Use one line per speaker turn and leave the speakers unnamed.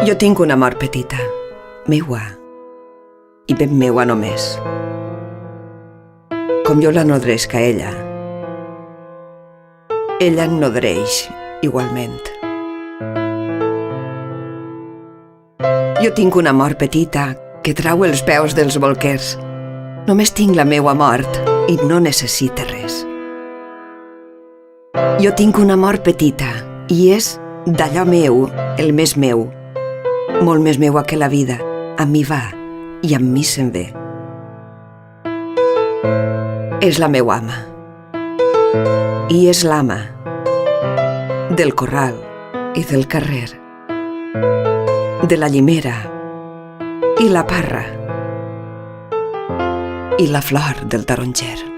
Jo tinc una mort petita, meua, i ben meua només. Com jo la nodresc a ella, ella en nodreix igualment. Jo tinc una mort petita que trau els peus dels bolquers. Només tinc la meua mort i no necessita res. Jo tinc una mort petita i és d'allò meu, el més meu. Molt més meua que la vida. Amb mi va i amb mi se'n ve. És la meua ama. I és l'ama del corral i del carrer, de la llimera i la parra i la flor del taronger.